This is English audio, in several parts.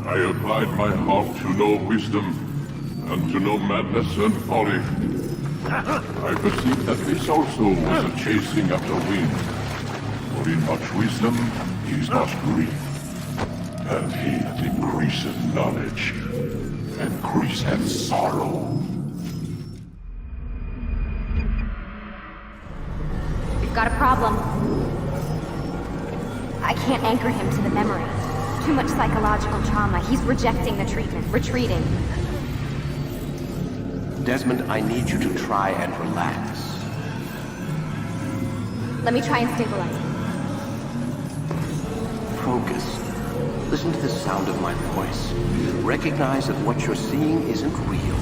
I applied my heart to know wisdom, and to know madness and folly. I perceived that this also was a chasing after wind. For in much wisdom is much grief. And he that increaseth knowledge, increaseth sorrow. We've got a problem. I can't anchor him to the memory. Too much psychological trauma. He's rejecting the treatment, retreating. Desmond, I need you to try and relax. Let me try and stabilize him. Focus. Listen to the sound of my voice. Recognize that what you're seeing isn't real.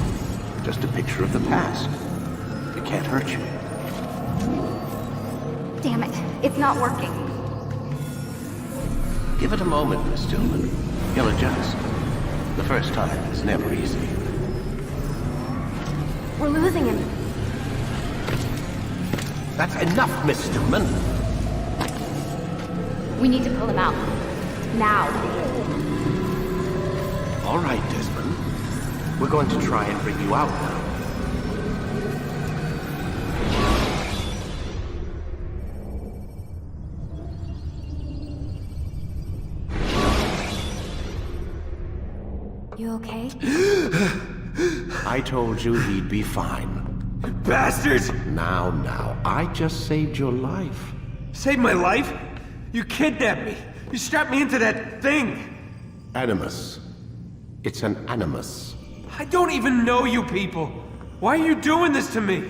Just a picture of the past. It can't hurt you. Damn it. It's not working. Give it a moment, Miss Stillman. You'll adjust. The first time is never easy. We're losing him. That's enough, Miss Stillman. We need to pull him out. Now. All right, Desmond. We're going to try and bring you out now. You okay? I told you he'd be fine. Bastards! Now, I just saved your life. Saved my life? You kidnapped me. You strapped me into that thing. Animus. It's an animus. I don't even know you people. Why are you doing this to me?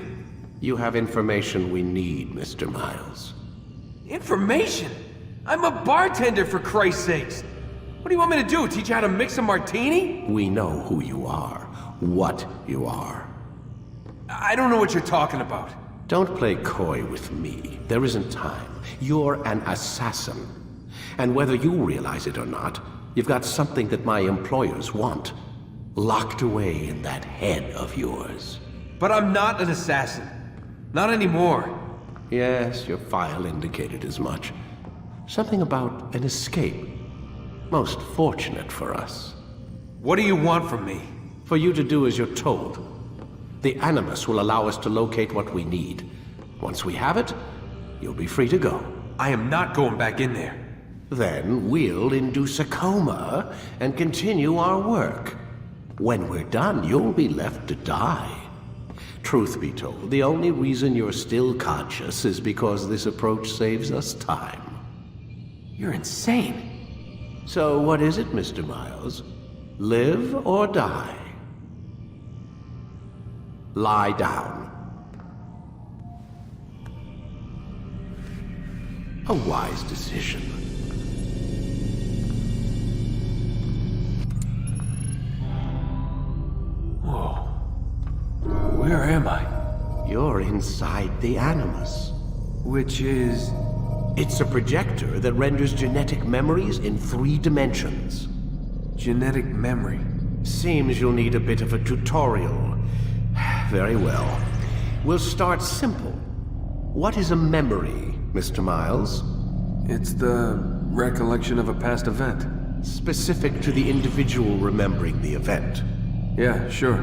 You have information we need, Mr. Miles. Information? I'm a bartender, for Christ's sakes. What do you want me to do? Teach you how to mix a martini? We know who you are, what you are. I don't know what you're talking about. Don't play coy with me. There isn't time. You're an assassin. And whether you realize it or not, you've got something that my employers want. Locked away in that head of yours. But I'm not an assassin. Not anymore. Yes, your file indicated as much. Something about an escape. Most fortunate for us. What do you want from me? For you to do as you're told. The Animus will allow us to locate what we need. Once we have it, you'll be free to go. I am not going back in there. Then we'll induce a coma and continue our work. When we're done, you'll be left to die. Truth be told, the only reason you're still conscious is because this approach saves us time. You're insane. So what is it, Mr. Miles? Live or die? Lie down. A wise decision. Whoa. Where am I? You're inside the Animus. Which is... It's a projector that renders genetic memories in 3 dimensions. genetic memory. Seems you'll need a bit of a tutorial. Very well. We'll start simple. What is a memory, Mr. Miles? It's the recollection of a past event. Specific to the individual remembering the event. Yeah, sure.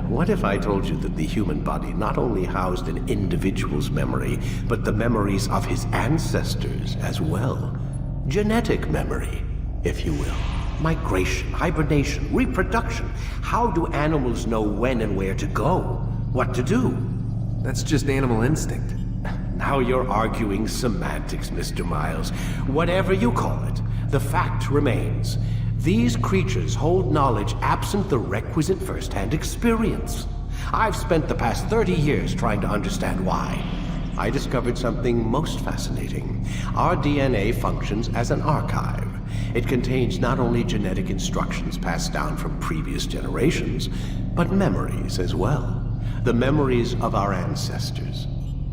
What if I told you that the human body not only housed an individual's memory, but the memories of his ancestors as well? Genetic memory, if you will. Migration, hibernation, reproduction. How do animals know when and where to go? What to do? That's just animal instinct. Now you're arguing semantics, Mr. Miles. Whatever you call it, the fact remains. These creatures hold knowledge absent the requisite first-hand experience. I've spent the past 30 years trying to understand why. I discovered something most fascinating. Our DNA functions as an archive. It contains not only genetic instructions passed down from previous generations, but memories as well. The memories of our ancestors.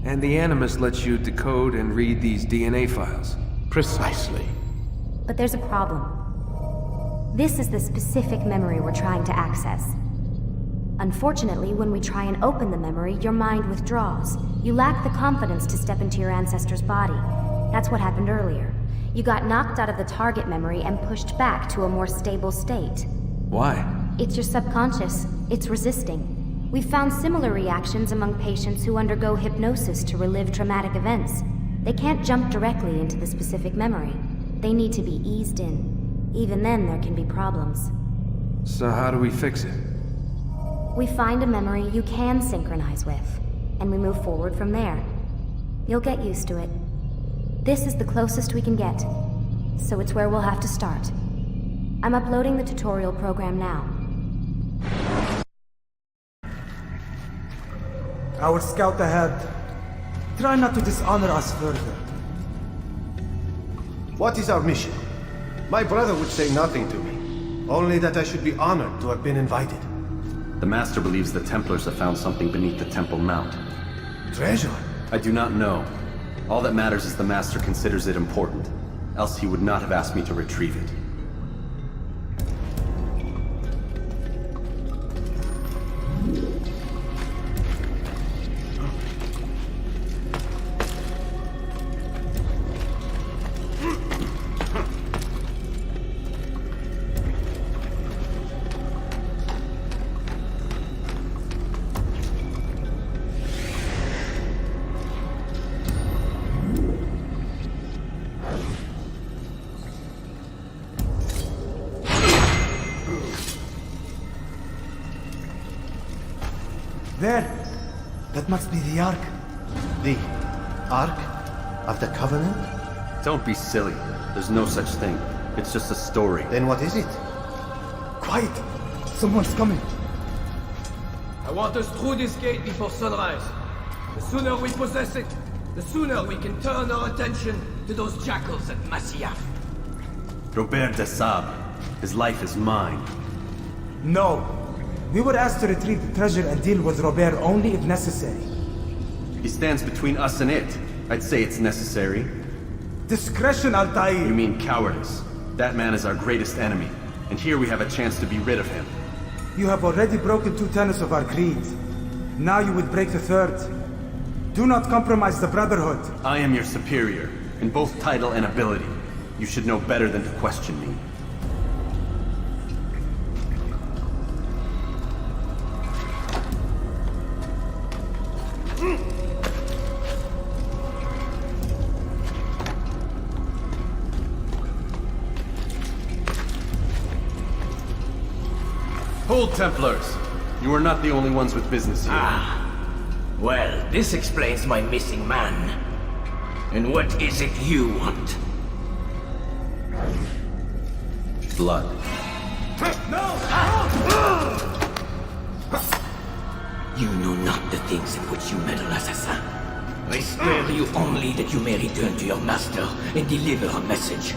And the Animus lets you decode and read these DNA files. Precisely. But there's a problem. This is the specific memory we're trying to access. Unfortunately, when we try and open the memory, your mind withdraws. You lack the confidence to step into your ancestor's body. That's what happened earlier. You got knocked out of the target memory and pushed back to a more stable state. Why? It's your subconscious. It's resisting. We've found similar reactions among patients who undergo hypnosis to relive traumatic events. They can't jump directly into the specific memory. They need to be eased in. Even then, there can be problems. So how do we fix it? We find a memory you can synchronize with, and we move forward from there. You'll get used to it. This is the closest we can get, so it's where we'll have to start. I'm uploading the tutorial program now. Our scout ahead. Try not to dishonor us further. What is our mission? My brother would say nothing to me. Only that I should be honored to have been invited. The Master believes the Templars have found something beneath the Temple Mount. Treasure? I do not know. All that matters is the Master considers it important. Else he would not have asked me to retrieve it. There! That must be the Ark. The Ark of the Covenant? Don't be silly. There's no such thing. It's just a story. Then what is it? Quiet! Someone's coming. I want us through this gate before sunrise. The sooner we possess it, the sooner we can turn our attention to those jackals at Masyaf. Robert de Sable. His life is mine. No. We were asked to retrieve the treasure and deal with Robert only if necessary. He stands between us and it. I'd say it's necessary. Discretion, Altair! You mean cowardice. That man is our greatest enemy, and here we have a chance to be rid of him. You have already broken 2 tenets of our creed. Now you would break the 3rd. Do not compromise the Brotherhood. I am your superior, in both title and ability. You should know better than to question me. Hold, Templars! You are not the only ones with business here. Well, this explains my missing man. And what is it you want? Blood. You know not the things in which you meddle, assassin. I spare you only that you may return to your master and deliver a message.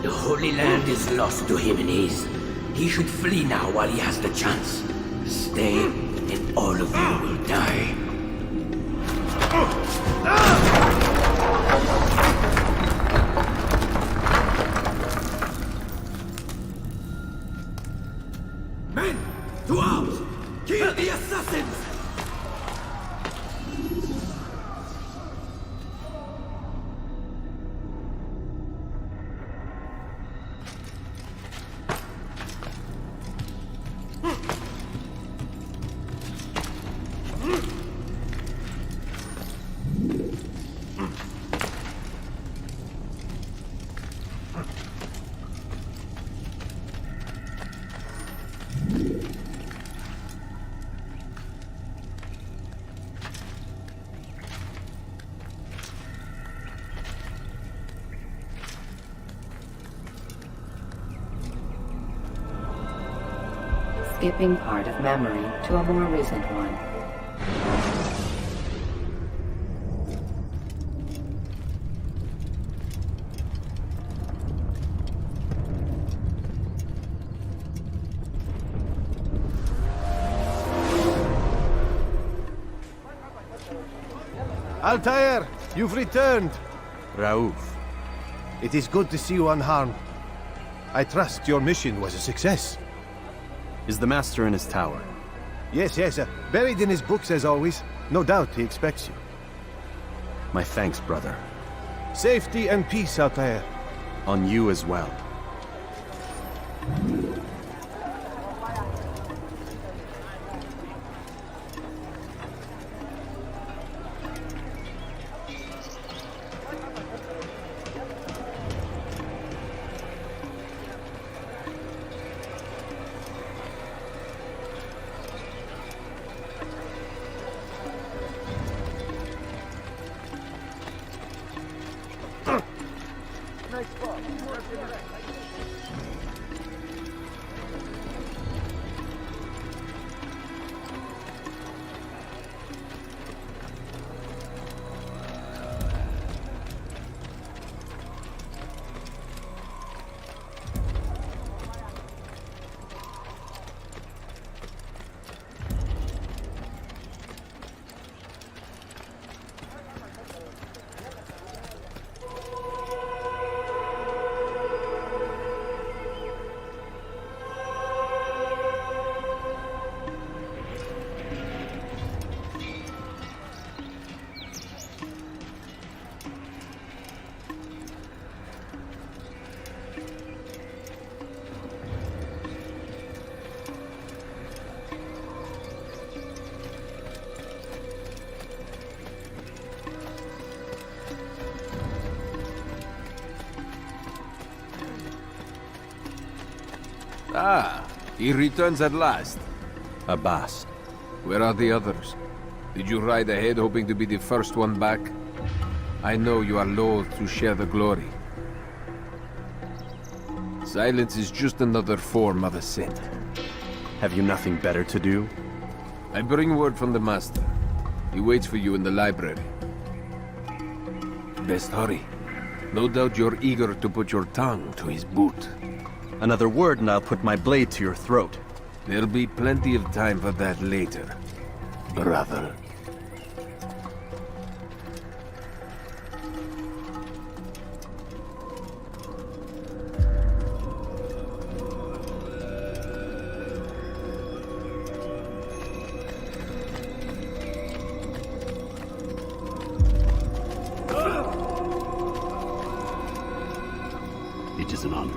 The Holy Land is lost to him and his. He should flee now while he has the chance. Stay, and all of you will die. Men, to arms! Kill the assassins! Skipping part of memory to a more recent one. Altair, you've returned. Raouf. It is good to see you unharmed. I trust your mission was a success. Is the Master in his tower? Yes, buried in his books as always. No doubt he expects you. My thanks, brother. Safety and peace, Altair. On you as well. Ah, he returns at last. Abbas. Where are the others? Did you ride ahead hoping to be the first one back? I know you are loath to share the glory. Silence is just another form of assent. Have you nothing better to do? I bring word from the Master. He waits for you in the library. Best hurry. No doubt you're eager to put your tongue to his boot. Another word and I'll put my blade to your throat. There'll be plenty of time for that later, brother. It is an honor.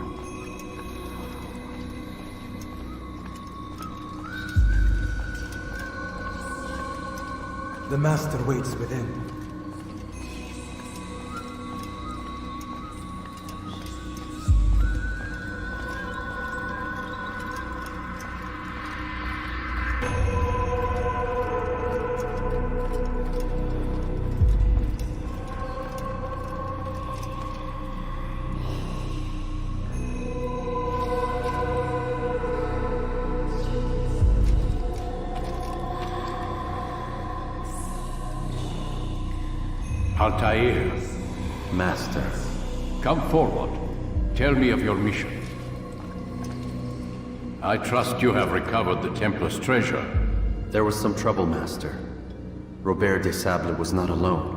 The Master waits within. Altair, Master. come forward. Tell me of your mission. I trust you have recovered the Templar's treasure. There was some trouble, Master. Robert de Sable was not alone.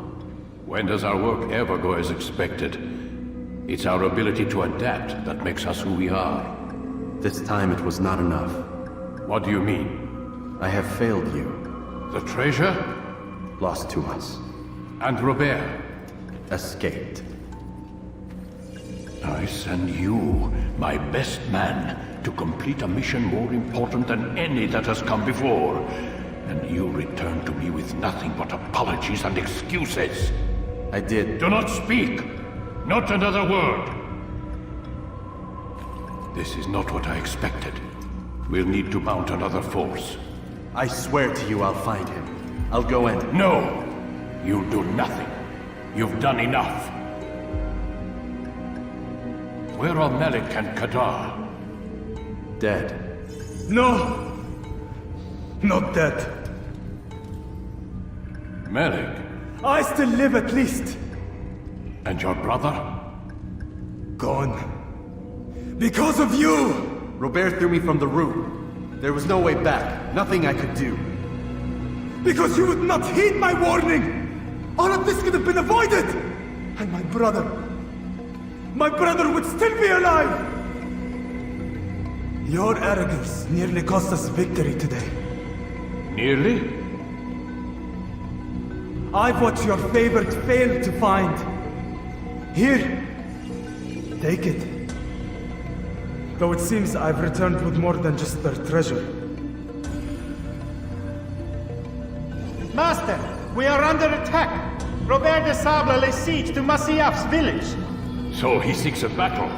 When does our work ever go as expected? It's our ability to adapt that makes us who we are. This time it was not enough. What do you mean? I have failed you. The treasure? Lost to us. And Robert? Escaped. I send you, my best man, to complete a mission more important than any that has come before. And you return to me with nothing but apologies and excuses. I did. Do not speak! Not another word! This is not what I expected. We'll need to mount another force. I swear to you I'll find him. I'll go and... No! You'll do nothing. You've done enough. Where are Melik and Kadar? Dead. No! Not dead. Melik? I still live at least. And your brother? Gone. Because of you! Robert threw me from the room. There was no way back. Nothing I could do. Because you would not heed my warning! All of this could have been avoided! And my brother would still be alive! Your arrogance nearly cost us victory today. Nearly? I've what your favorite failed to find. Here, take it. Though it seems I've returned with more than just their treasure. Master, we are under attack. Robert de Sable lays siege to Masyaf's village. So he seeks a battle.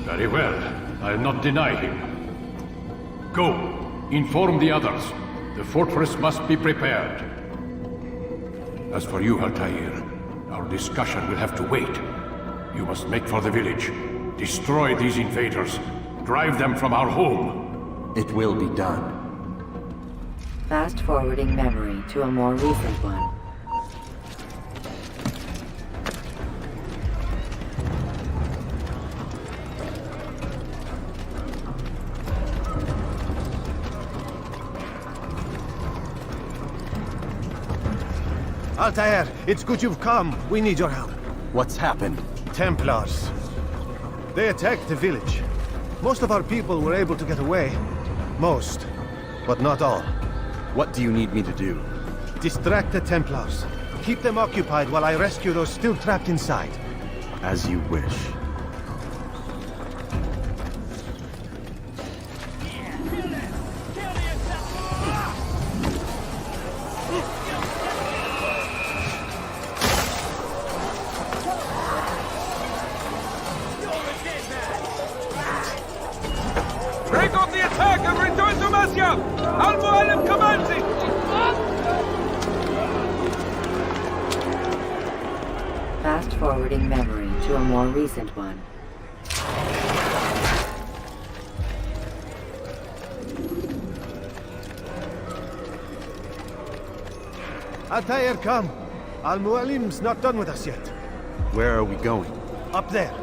Very well. I'll not deny him. Go. Inform the others. The fortress must be prepared. As for you, Altair, our discussion will have to wait. You must make for the village. Destroy these invaders. Drive them from our home. It will be done. Fast-forwarding memory to a more recent one. Altair, it's good you've come. We need your help. What's happened? Templars. They attacked the village. Most of our people were able to get away. Most, but not all. What do you need me to do? Distract the Templars. Keep them occupied while I rescue those still trapped inside. As you wish. Break off the attack and return to Masyaf! Al-Mualim commands it! Fast-forwarding memory to a more recent one. Altair, come. Al-Mualim's not done with us yet. Where are we going? Up there.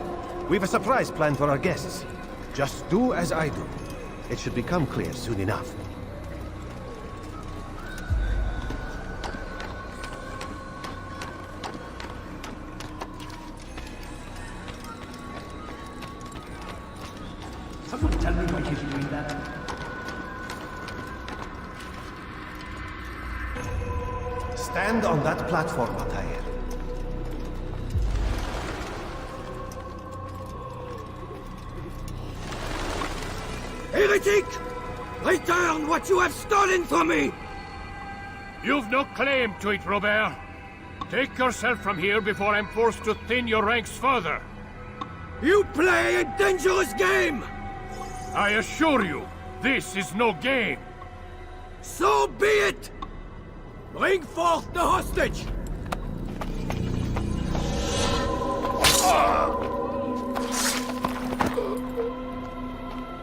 We've a surprise planned for our guests. Just do as I do. It should become clear soon enough. Someone tell me why he's doing that. Stand on that platform, Altair. Heretic! Return what you have stolen from me! You've no claim to it, Robert. Take yourself from here before I'm forced to thin your ranks further. You play a dangerous game! I assure you, this is no game. So be it! Bring forth the hostage!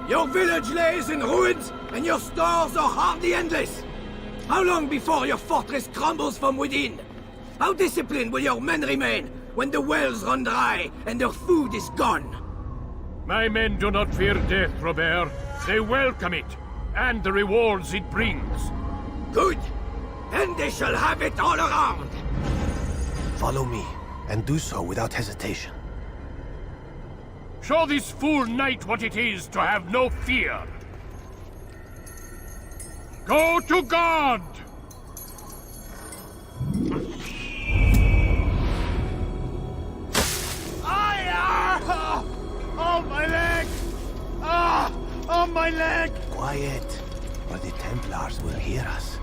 Your village lays in ruins, and your stores are hardly endless. How long before your fortress crumbles from within? How disciplined will your men remain when the wells run dry and their food is gone? My men do not fear death, Robert. They welcome it, and the rewards it brings. Good. Then they shall have it all around. Follow me, and do so without hesitation. Show this fool knight what it is to have no fear. Go to God! Oh, my leg! Ah! Oh, my leg! Quiet, or the Templars will hear us.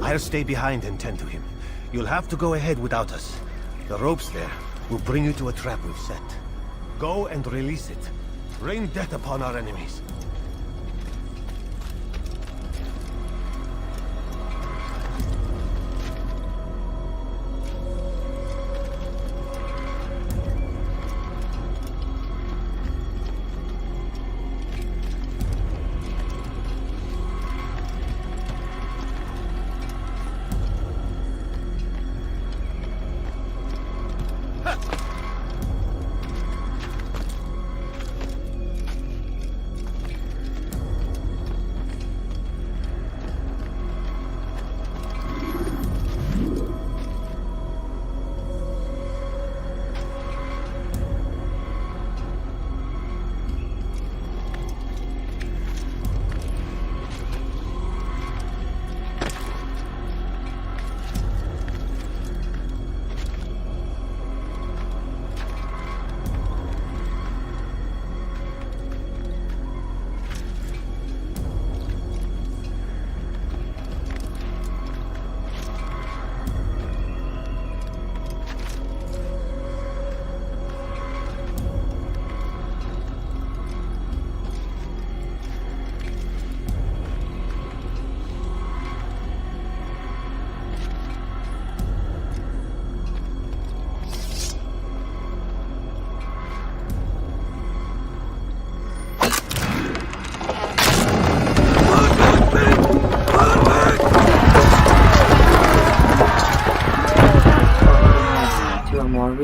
I'll stay behind and tend to him. You'll have to go ahead without us. The ropes there will bring you to a trap we've set. Go and release it. Rain death upon our enemies.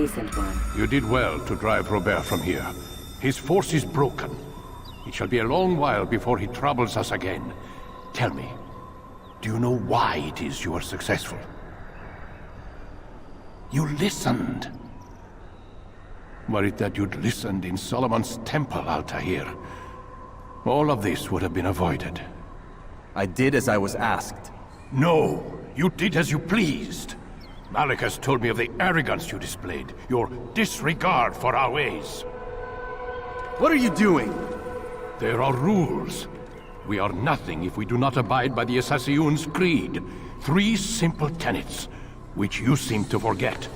recent one. You did well to drive Robert from here. His force is broken. It shall be a long while before he troubles us again. Tell me, do you know why it is you are successful? You listened. Were it that you'd listened in Solomon's temple, Altair, all of this would have been avoided. I did as I was asked. No, you did as you pleased. Malik has told me of the arrogance you displayed, your disregard for our ways. What are you doing? There are rules. We are nothing if we do not abide by the Assassin's creed. 3 simple tenets, which you seem to forget.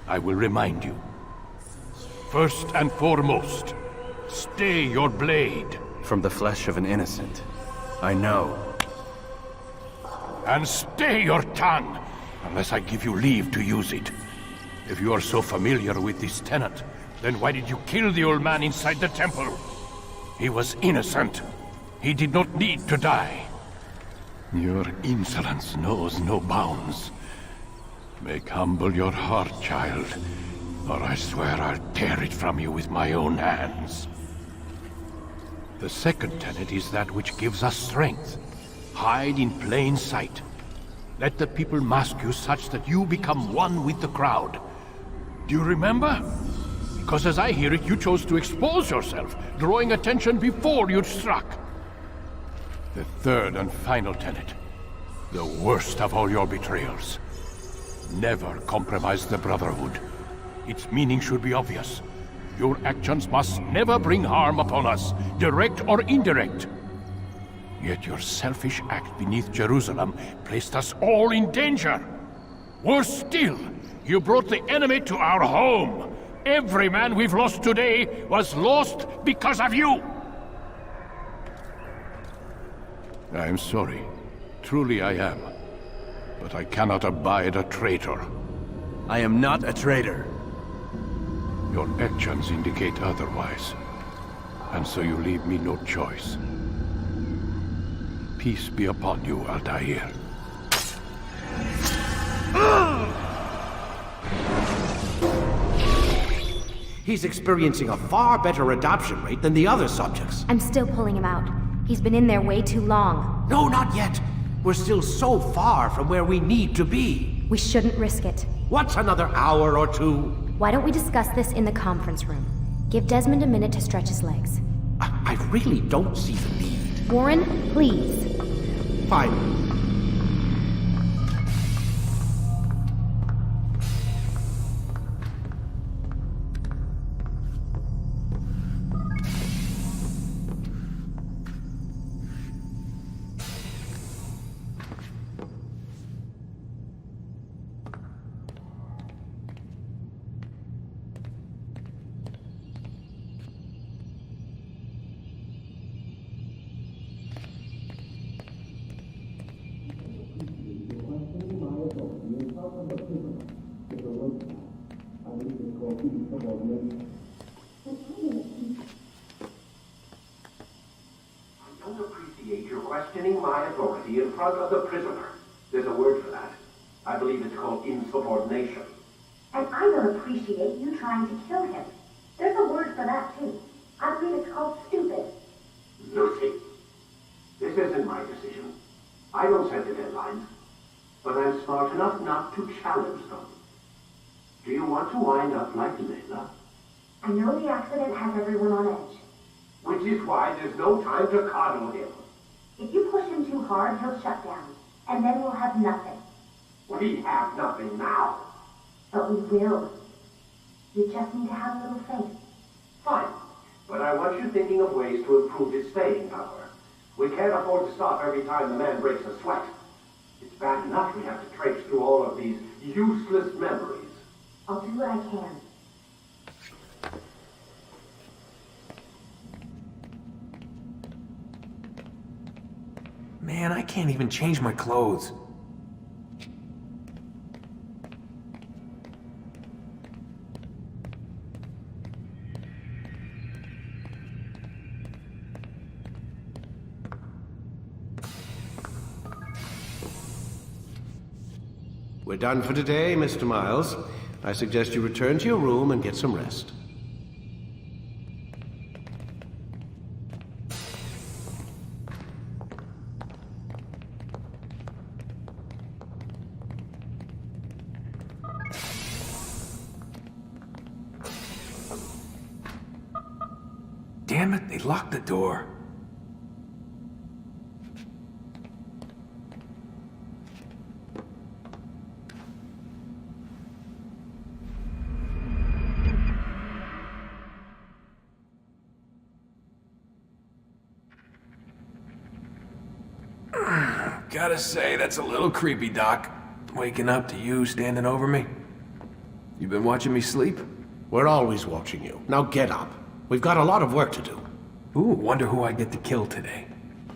I will remind you. First and foremost, stay your blade. From the flesh of an innocent. I know. And stay your tongue, unless I give you leave to use it. If you are so familiar with this tenet, then why did you kill the old man inside the temple? He was innocent. He did not need to die. Your insolence knows no bounds. Make humble your heart, child, or I swear I'll tear it from you with my own hands. The second tenet is that which gives us strength. Hide in plain sight. Let the people mask you such that you become one with the crowd. Do you remember? Because as I hear it, you chose to expose yourself, drawing attention before you'd struck. The third and final tenet. The worst of all your betrayals. Never compromise the Brotherhood. Its meaning should be obvious. Your actions must never bring harm upon us, direct or indirect. Yet your selfish act beneath Jerusalem placed us all in danger. Worse still, you brought the enemy to our home. Every man we've lost today was lost because of you. I am sorry. Truly I am. But I cannot abide a traitor. I am not a traitor. Your actions indicate otherwise. And so you leave me no choice. Peace be upon you, Altair. He's experiencing a far better adoption rate than the other subjects. I'm still pulling him out. He's been in there way too long. No, not yet. We're still so far from where we need to be. We shouldn't risk it. What's another hour or 2? Why don't we discuss this in the conference room? Give Desmond a minute to stretch his legs. I really don't see the need. Warren, please. Fine. Questioning my authority in front of the prisoner. There's a word for that. I believe it's called insubordination. And I don't appreciate you trying to kill him. There's a word for that, too. I believe it's called stupid. Lucy, this isn't my decision. I don't set the deadlines. But I'm smart enough not to challenge them. Do you want to wind up like Layla? I know the accident has everyone on edge. Which is why there's no time to coddle him. If you push him too hard, he'll shut down. And then we'll have nothing. We have nothing now. But we will. You just need to have a little faith. Fine. But I want you thinking of ways to improve his staying power. We can't afford to stop every time the man breaks a sweat. It's bad enough we have to traipse through all of these useless memories. I'll do what I can. Man, I can't even change my clothes. We're done for today, Mr. Miles. I suggest you return to your room and get some rest. Damn it, they locked the door. Gotta say, that's a little creepy, Doc. Waking up to you standing over me. You been watching me sleep? We're always watching you. Now get up. We've got a lot of work to do. Ooh, wonder who I get to kill today.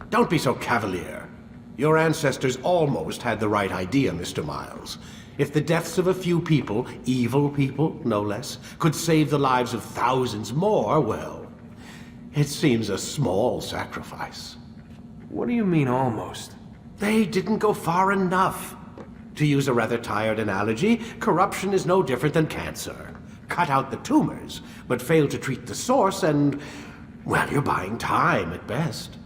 Don't be so cavalier. Your ancestors almost had the right idea, Mr. Miles. If the deaths of a few people, evil people, no less, could save the lives of thousands more, well, it seems a small sacrifice. What do you mean, almost? They didn't go far enough. To use a rather tired analogy, corruption is no different than cancer. Cut out the tumors, but fail to treat the source and, well, you're buying time at best.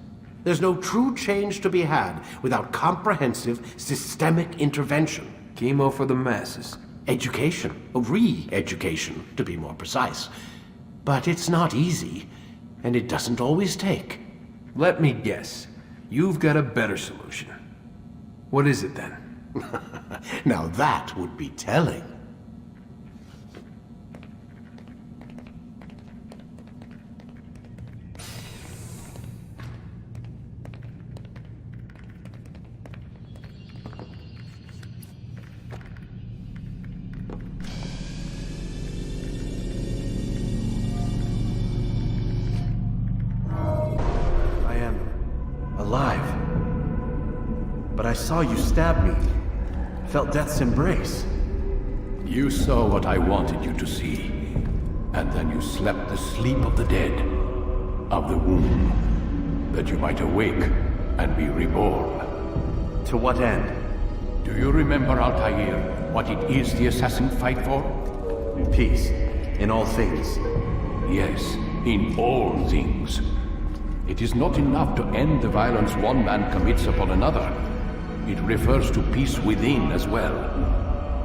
There's no true change to be had without comprehensive, systemic intervention. Chemo for the masses. Education, re-education, to be more precise. But it's not easy, and it doesn't always take. Let me guess. You've got a better solution. What is it then? Now that would be telling. I am alive. But I saw you stab me. Felt death's embrace. You saw what I wanted you to see, and then you slept the sleep of the dead, of the womb, that you might awake and be reborn. To what end? Do you remember, Altair, what it is the assassins fight for? Peace, in all things. Yes, in all things. It is not enough to end the violence one man commits upon another. It refers to peace within as well.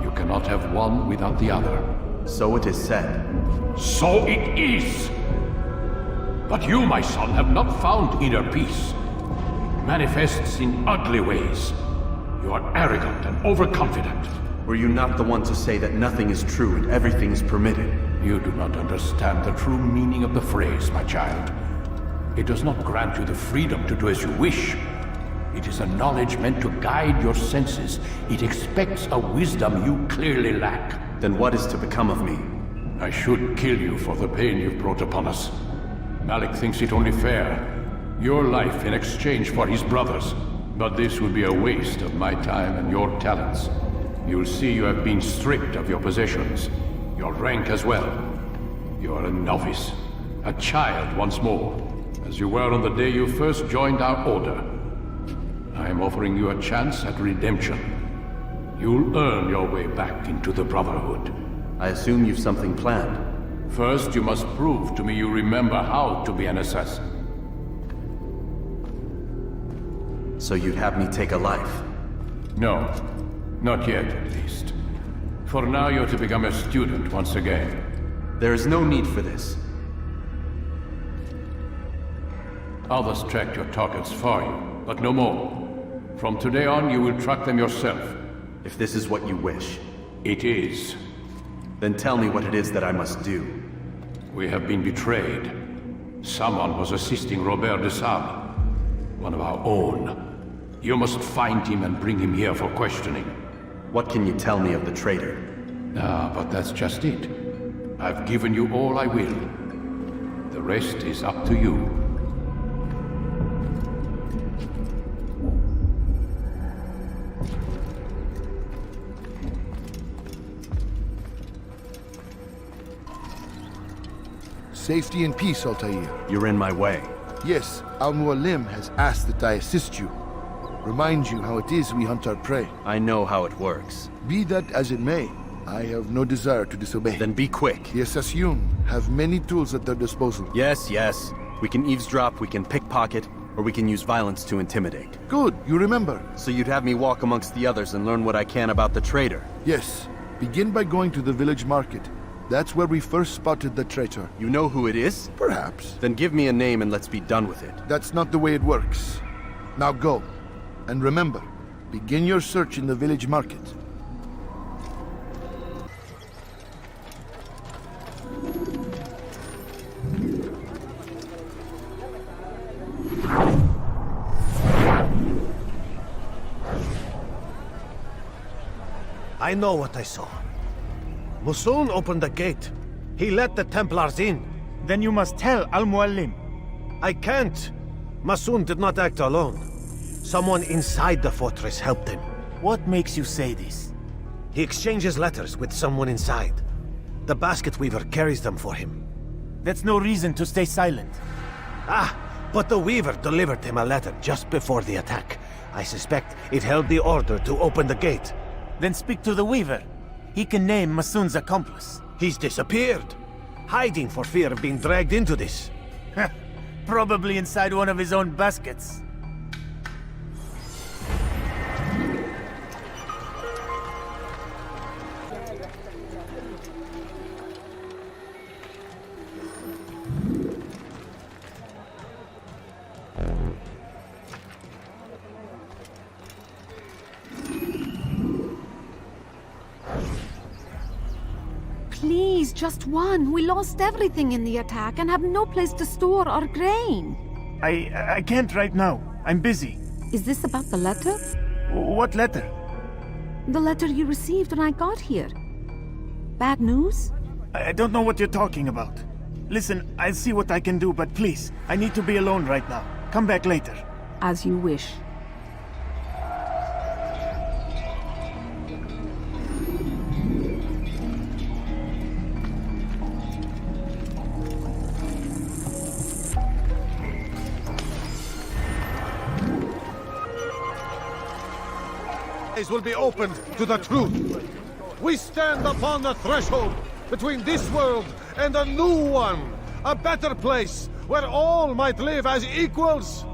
You cannot have one without the other. So it is said. So it is! But you, my son, have not found inner peace. It manifests in ugly ways. You are arrogant and overconfident. Were you not the one to say that nothing is true and everything is permitted? You do not understand the true meaning of the phrase, my child. It does not grant you the freedom to do as you wish. It is a knowledge meant to guide your senses. It expects a wisdom you clearly lack. Then what is to become of me? I should kill you for the pain you've brought upon us. Malik thinks it only fair. Your life in exchange for his brother's. But this would be a waste of my time and your talents. You'll see you have been stripped of your possessions. Your rank as well. You are a novice. A child once more. As you were on the day you first joined our order. I am offering you a chance at redemption. You'll earn your way back into the Brotherhood. I assume you've something planned. First, you must prove to me you remember how to be an assassin. So you'd have me take a life? No. Not yet, at least. For now, you're to become a student once again. There is no need for this. Others tracked your targets for you, but no more. From today on, you will track them yourself. If this is what you wish. It is. Then tell me what it is that I must do. We have been betrayed. Someone was assisting Robert de Sable, one of our own. You must find him and bring him here for questioning. What can you tell me of the traitor? Ah, but that's just it. I've given you all I will. The rest is up to you. Safety and peace, Altair. You're in my way. Yes, Al-Mualim has asked that I assist you. Remind you how it is we hunt our prey. I know how it works. Be that as it may, I have no desire to disobey. Then be quick. The Sassoon have many tools at their disposal. Yes, yes. We can eavesdrop, we can pickpocket, or we can use violence to intimidate. Good, you remember. So you'd have me walk amongst the others and learn what I can about the traitor? Yes. Begin by going to the village market. That's where we first spotted the traitor. You know who it is? Perhaps. Then give me a name and let's be done with it. That's not the way it works. Now go. And remember, begin your search in the village market. I know what I saw. Masoon opened the gate. He let the Templars in. Then you must tell Al-Mualim. I can't. Masoon did not act alone. Someone inside the fortress helped him. What makes you say this? He exchanges letters with someone inside. The basket weaver carries them for him. That's no reason to stay silent. But the weaver delivered him a letter just before the attack. I suspect it held the order to open the gate. Then speak to the weaver. He can name Masoon's accomplice. He's disappeared. Hiding for fear of being dragged into this. Probably inside one of his own baskets. Please, just one. We lost everything in the attack and have no place to store our grain. I can't right now. I'm busy. Is this about the letter? What letter? The letter you received when I got here. Bad news? I don't know what you're talking about. Listen, I'll see what I can do, but please, I need to be alone right now. Come back later. As you wish. Will be opened to the truth. We stand upon the threshold between this world and a new one, a better place where all might live as equals.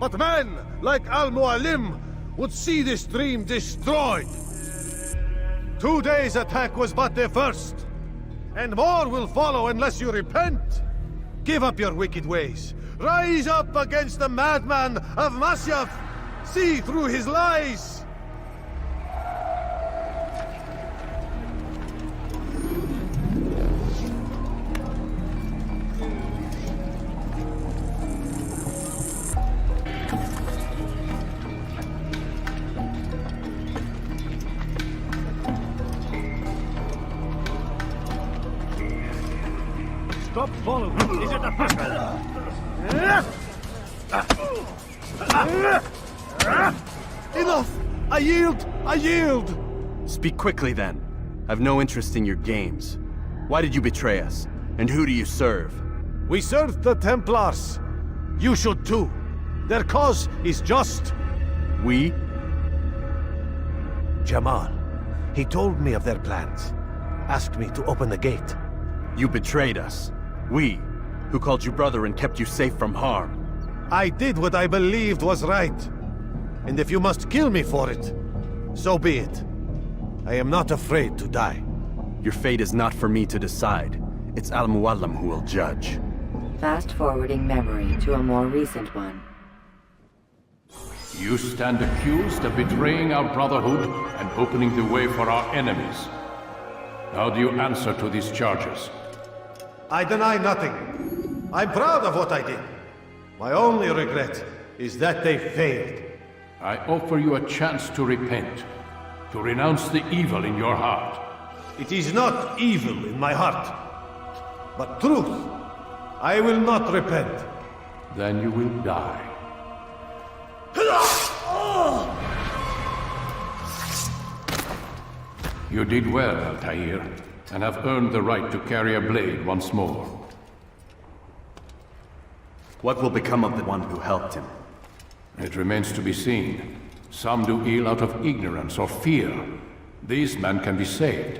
But men like Al-Mualim would see this dream destroyed. Today's attack was but the first, and more will follow unless you repent. Give up your wicked ways. Rise up against the madman of Masyaf. See through his lies. Stop following. Is it a Enough! I yield! I yield! Speak quickly then. I've no interest in your games. Why did you betray us? And who do you serve? We serve the Templars. You should too. Their cause is just. We? Jamal. He told me of their plans. Asked me to open the gate. You betrayed us. We, who called you brother and kept you safe from harm. I did what I believed was right. And if you must kill me for it, so be it. I am not afraid to die. Your fate is not for me to decide. It's Al-Mualim who will judge. Fast-forwarding memory to a more recent one. You stand accused of betraying our Brotherhood and opening the way for our enemies. How do you answer to these charges? I deny nothing. I'm proud of what I did. My only regret is that they failed. I offer you a chance to repent, to renounce the evil in your heart. It is not evil in my heart, but truth. I will not repent. Then you will die. You did well, Altair, and have earned the right to carry a blade once more. What will become of the one who helped him? It remains to be seen. Some do ill out of ignorance or fear. These men can be saved.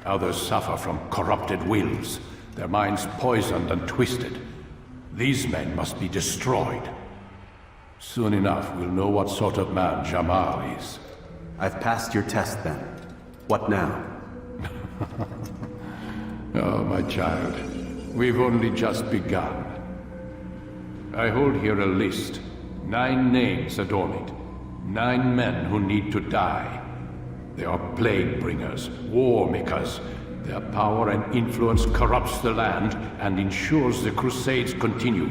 Others suffer from corrupted wills, their minds poisoned and twisted. These men must be destroyed. Soon enough, we'll know what sort of man Jamal is. I've passed your test then. What now? Oh, my child. We've only just begun. I hold here a list. 9 names adorn it. 9 men who need to die. They are plague bringers, war makers. Their power and influence corrupts the land and ensures the Crusades continue.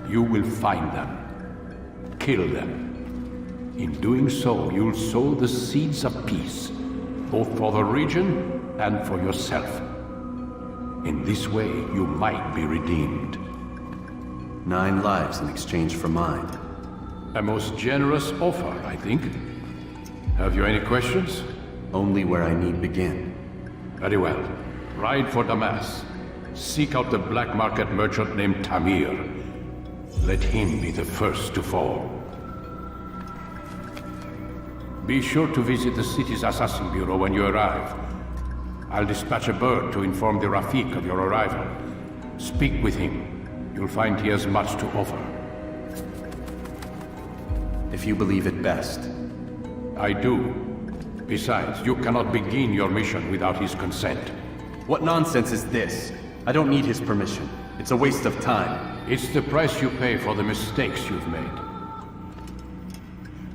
You will find them. Kill them. In doing so, you'll sow the seeds of peace, both for the region and for yourself. In this way, you might be redeemed. 9 lives in exchange for mine. A most generous offer, I think. Have you any questions? Only where I need begin. Very well. Ride for Damas. Seek out the black market merchant named Tamir. Let him be the first to fall. Be sure to visit the city's assassin bureau when you arrive. I'll dispatch a bird to inform the Rafik of your arrival. Speak with him. You'll find he has much to offer. If you believe it best. I do. Besides, you cannot begin your mission without his consent. What nonsense is this? I don't need his permission. It's a waste of time. It's the price you pay for the mistakes you've made.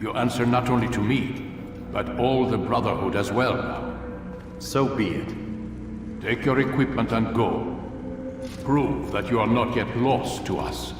You answer not only to me, but all the Brotherhood as well now. So be it. Take your equipment and go. Prove that you are not yet lost to us.